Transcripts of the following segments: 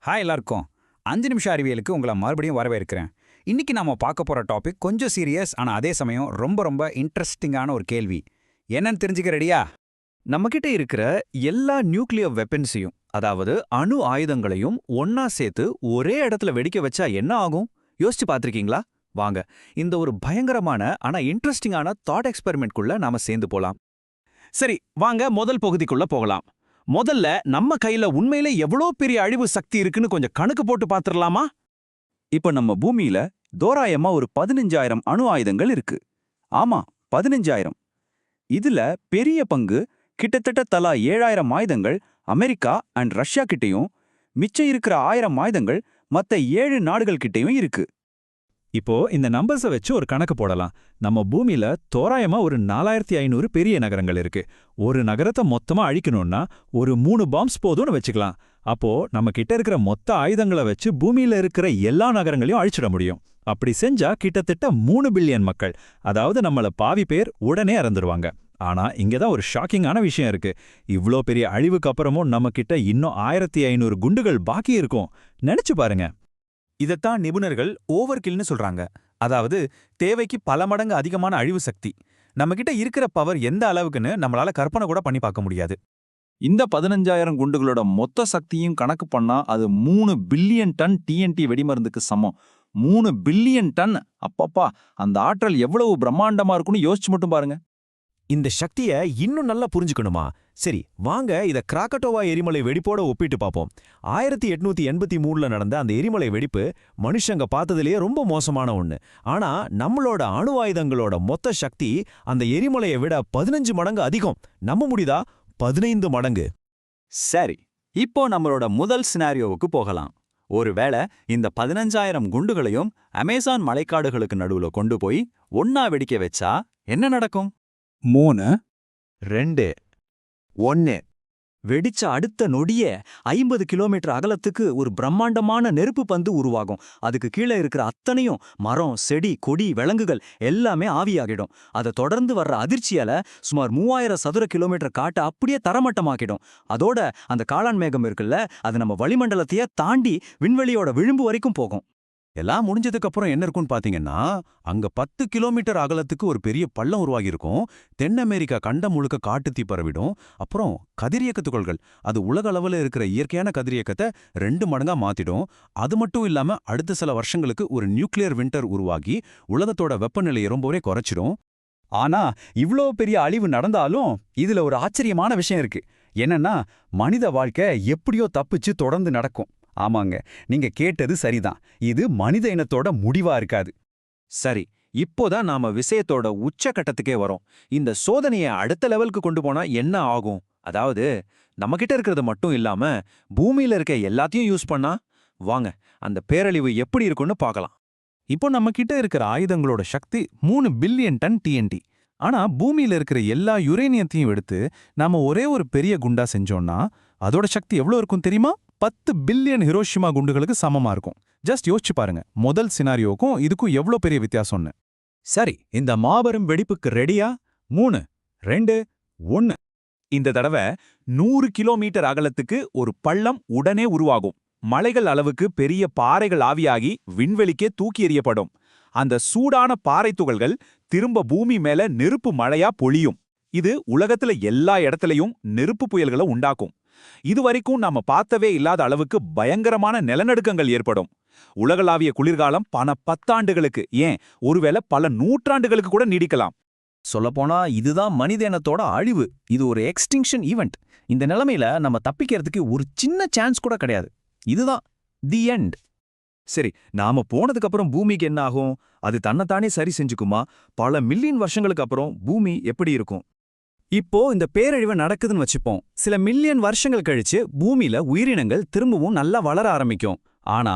Hi எல்லாருக்கும். 5 நிமிஷம் அறிவியலுக்கு உங்களை மறுபடியும் வரவேற்கிறேன். இன்னைக்கு நாம பார்க்க போற டாபிக் கொஞ்சம் சீரியஸ், ஆனா அதே சமயம் ரொம்ப ரொம்ப இன்ட்ரெஸ்டிங்கான ஒரு கேள்வி. என்னன்னு தெரிஞ்சுக்க ரெடியா? நம்மகிட்ட இருக்கிற எல்லா நியூக்ளியர் வெப்பன்ஸையும், அதாவது அணு ஆயுதங்களையும் ஒன்னா சேர்த்து ஒரே இடத்துல வெடிக்க வச்சா என்ன ஆகும்? யோசிச்சு பார்த்திருக்கீங்களா? வாங்க, இந்த ஒரு பயங்கரமான ஆனா இன்ட்ரெஸ்டிங்கான தாட் எக்ஸ்பெரிமெண்ட்குள்ள நாம சேர்ந்து போலாம். சரி, வாங்க முதல் பகுதிக்குள்ள போகலாம். முதல்ல நம்ம கையில உண்மையிலே எவ்வளோ பெரிய அழிவு சக்தி இருக்குன்னு கொஞ்சம் கணக்கு போட்டு பார்த்துடலாமா? இப்ப நம்ம பூமியில தோராயமா ஒரு 15,000 அணு ஆயுதங்கள் இருக்கு. ஆமா, 15,000. இதுல பெரிய பங்கு, கிட்டத்தட்ட தலா 7,000 ஆயுதங்கள் அமெரிக்கா அண்ட் ரஷ்யா கிட்டயும், மிச்சம் இருக்கிற 1000 ஆயுதங்கள் மத்த 7 நாடுகள் கிட்டயும் இருக்கு. இப்போ இந்த நம்பர்ஸை வச்சு ஒரு கணக்கு போடலாம். நம்ம பூமியில தோராயமா ஒரு 4500 பெரிய நகரங்கள் இருக்கு. ஒரு நகரத்தை மொத்தமா அழிக்கணும்னா ஒரு 3 பாம்ப்ஸ் போதும்னு வச்சுக்கலாம். அப்போ நம்ம கிட்ட இருக்கிற மொத்த ஆயுதங்களை வச்சு பூமியில இருக்கிற எல்லா நகரங்களையும் அழிச்சிட முடியும். அப்படி செஞ்சா கிட்டத்தட்ட 3 பில்லியன் மக்கள், அதாவது நம்மள பாதி பேர் உடனே இறந்துருவாங்க. ஆனா இங்கதான் ஒரு ஷாக்கிங்கான விஷயம் இருக்கு. இவ்ளோ பெரிய அழிவுக்கு அப்புறமும் நம்ம கிட்ட இன்னும் 1500 குண்டுகள் பாக்கி இருக்கும். நினைச்சு பாருங்க. இதத்தான் நிபுணர்கள் ஓவர்கில்னு சொல்றாங்க. அதாவது தேவைக்கு பல மடங்கு அதிகமான அழிவு சக்தி. நம்மகிட்ட இருக்கிற பவர் எந்த அளவுக்குன்னு நம்மளால கற்பனை கூட பண்ணி பார்க்க முடியாது. இந்த 15,000 குண்டுகளோட மொத்த சக்தியும் கணக்கு பண்ணா அது 3 பில்லியன் டன் டிஎன்டி வெடிமருந்துக்கு சமம். 3 பில்லியன் டன்! அப்பப்பா, அந்த ஆற்றல் எவ்வளவு பிரம்மாண்டமா இருக்குன்னு யோசிச்சு மட்டும் பாருங்க. இந்த சக்திய இன்னும் நல்லா புரிஞ்சுக்கணுமா? சரி, வாங்க இத கிராக்கட்டோவா எரிமலை வெடிப்போட ஒப்பிட்டு பார்ப்போம். 1883ல நடந்த அந்த எரிமலை வெடிப்பு மனுஷங்க பார்த்ததுலயே ரொம்ப மோசமான ஒண்ணு. ஆனா நம்மளோட அணு ஆயுதங்களோட மொத்த சக்தி அந்த எரிமலையை விட 15 மடங்கு அதிகம். நம்ப முடியுதா? 15 மடங்கு. சரி, இப்போ நம்மளோட முதல் சினாரியோவுக்கு போகலாம். ஒருவேளை இந்த 15,000 குண்டுகளையும் அமேசான் மலைக்காடுகளுக்கு நடுவுல கொண்டு போய் ஒன்னா வெடிக்க வச்சா என்ன நடக்கும்? 3, 2, 1. வெடிச்ச அடுத்த நொடியே 50 கிலோமீட்டர் அகலத்துக்கு ஒரு பிரம்மாண்டமான நெருப்பு பந்து உருவாகும். அதுக்கு கீழே இருக்கிற அத்தனையும் மரம், செடி, கொடி, விலங்குகள் எல்லாமே ஆவியாகிடும். அதை தொடர்ந்து வர்ற அதிர்ச்சியால சுமார் 3000 சதுர கிலோமீட்டர் காட்டை அப்படியே தரமட்டமாக்கிடும். அதோட அந்த காளான் மேகம் இருக்குல்ல, அது நம்ம வளிமண்டலத்தையே தாண்டி விண்வெளியோட விளிம்பு வரைக்கும் போகும். எல்லாம் முடிஞ்சதுக்கு அப்புறம் என்ன இருக்கும்னு பாத்தீங்கன்னா, அங்க 10 கிலோமீட்டர் அகலத்துக்கு ஒரு பெரிய பள்ளம் உருவாகி இருக்கும். தென் அமெரிக்கா கண்டம் முழுக்க காட்டுத்தீ பரவிடும். அப்புறம் கதிரியக்க துகள்கள், அது உலக அளவுல இருக்கிற இயற்கையான கதிரியக்கத்தை 2 மடங்கா மாத்திடும். அது மட்டும் இல்லாம அடுத்த சில வருஷங்களுக்கு ஒரு நியூக்ளியர் வின்டர் உருவாகி உலகத்தோட வெப்பநிலையை ரொம்பவே குறைச்சிடும். ஆனா இவ்ளோ பெரிய அழிவு நடந்தாலும் இதுல ஒரு ஆச்சரியமான விஷயம் இருக்கு. என்னன்னா, மனித வாழ்க்கை எப்படியோ தப்பிச்சு தொடர்ந்து நடக்கும். ஆமாங்க, நீங்க கேட்டது சரிதான். இது மனித இனத்தோட முடிவா இருக்காது. சரி, இப்போதான் நாம விஷயத்தோட உச்சகட்டத்துக்கே வரோம். இந்த சோதனையை அடுத்த லெவலுக்கு கொண்டு போனா என்ன ஆகும்? அதாவது நம்மகிட்ட இருக்கிறது மட்டும் இல்லாம பூமியில இருக்க எல்லாத்தையும் யூஸ் பண்ணா, வாங்க அந்த பேரழிவு எப்படி இருக்குன்னு பார்க்கலாம். இப்போ நம்ம கிட்ட இருக்கிற ஆயுதங்களோட சக்தி 3 பில்லியன் டன் டிஎன்டி. ஆனா பூமியில இருக்கிற எல்லா யுரேனியத்தையும் எடுத்து நாம ஒரே ஒரு பெரிய குண்டா செஞ்சோம்னா அதோட சக்தி எவ்வளவு இருக்கும் தெரியுமா? 10 பில்லியன் ஹிரோஷிமா குண்டுகளுக்கு சமமா இருக்கும். ஜஸ்ட் யோசிச்சு பாருங்க, முதல் சினாரியோக்கும் இதுக்கும் எவ்வளோ பெரிய வித்தியாசம்னு. சரி, இந்த மாபெரும் வெடிப்புக்கு ரெடியா? 3, 2, 1. இந்த தடவை 100 கிலோமீட்டர் அகலத்துக்கு ஒரு பள்ளம் உடனே உருவாகும். மலைகள் அளவுக்கு பெரிய பாறைகள் ஆவியாகி விண்வெளிக்கே தூக்கி எறியப்படும். அந்த சூடான பாறை துகள்கள் திரும்ப பூமி மேல நெருப்பு மழையா பொழியும். இது உலகத்துல எல்லா இடத்துலயும் நெருப்பு புயல்களை உண்டாக்கும். இதுவரைக்கும் நாம பார்த்தவே இல்லாத அளவுக்கு பயங்கரமான நிலநடுக்கங்கள் ஏற்படும். உலகளாவிய குளிர்காலம் பல 10 ஆண்டுகளுக்கு, ஏன் ஒருவேளை பல நூற்றாண்டுகளுக்கு கூட நீடிக்கலாம். சொல்லப்போனா இதுதான் மனித இனத்தோட அழிவு. இது ஒரு எக்ஸ்டிங்ஷன் ஈவெண்ட். இந்த நிலைமையில நம்ம தப்பிக்கிறதுக்கு ஒரு சின்ன சான்ஸ் கூட கிடையாது. இதுதான் தி எண்ட். சரி, நாம போனதுக்கு அப்புறம் பூமிக்கு என்ன ஆகும்? அது தன்னைத்தானே சரி செஞ்சுக்குமா? பல மில்லியன் வருஷங்களுக்கு அப்புறம் பூமி எப்படி இருக்கும்? இப்போ இந்த பேரழிவு நடக்குதுன்னு வச்சுப்போம். சில மில்லியன் வருஷங்கள் கழிச்சு பூமியில உயிரினங்கள் திரும்பவும் நல்லா வளர ஆரம்பிக்கும். ஆனா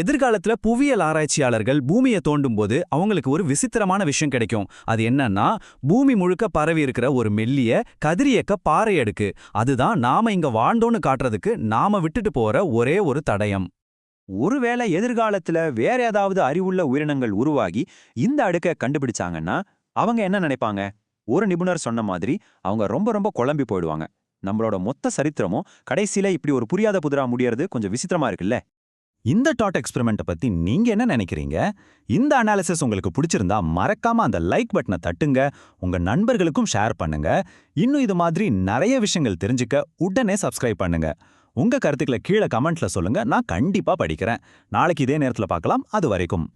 எதிர்காலத்துல புவியியல் ஆராய்ச்சியாளர்கள் பூமியை தோண்டும் போது அவங்களுக்கு ஒரு விசித்திரமான விஷயம் கிடைக்கும். அது என்னன்னா, பூமி முழுக்க பரவி இருக்கிற ஒரு மெல்லிய கதிரியக்க பாறை அடுக்கு. அதுதான் நாம இங்க வாழ்ந்தோன்னு காட்டுறதுக்கு நாம விட்டுட்டு போற ஒரே ஒரு தடயம். ஒருவேளை எதிர்காலத்துல வேற ஏதாவது அறிவுள்ள உயிரினங்கள் உருவாகி இந்த அடுக்க கண்டுபிடிச்சாங்கன்னா அவங்க என்ன நினைப்பாங்க? ஒரு நிபுணர் சொன்ன மாதிரி அவங்க ரொம்ப ரொம்ப குழம்பி போயிடுவாங்க. நம்மளோட மொத்த சரித்திரமும் கடைசியில இப்படி ஒரு புரியாத புதிரா முடியறது கொஞ்சம் விசித்திரமா இருக்குல்ல? இந்த டாட் எக்ஸ்பெரிமெண்ட்டை பத்தி நீங்க என்ன நினைக்கிறீங்க? இந்த அனாலிசிஸ் உங்களுக்கு பிடிச்சிருந்தா மறக்காம அந்த லைக் பட்டனை தட்டுங்க, உங்க நண்பர்களுக்கும் ஷேர் பண்ணுங்க. இன்னும் இது மாதிரி நிறைய விஷயங்கள் தெரிஞ்சுக்க உடனே சப்ஸ்கிரைப் பண்ணுங்க. உங்க கருத்துக்களை கீழே கமெண்ட்ல சொல்லுங்க, நான் கண்டிப்பா படிக்கிறேன். நாளைக்கு இதே நேரத்துல பார்க்கலாம். அது வரைக்கும்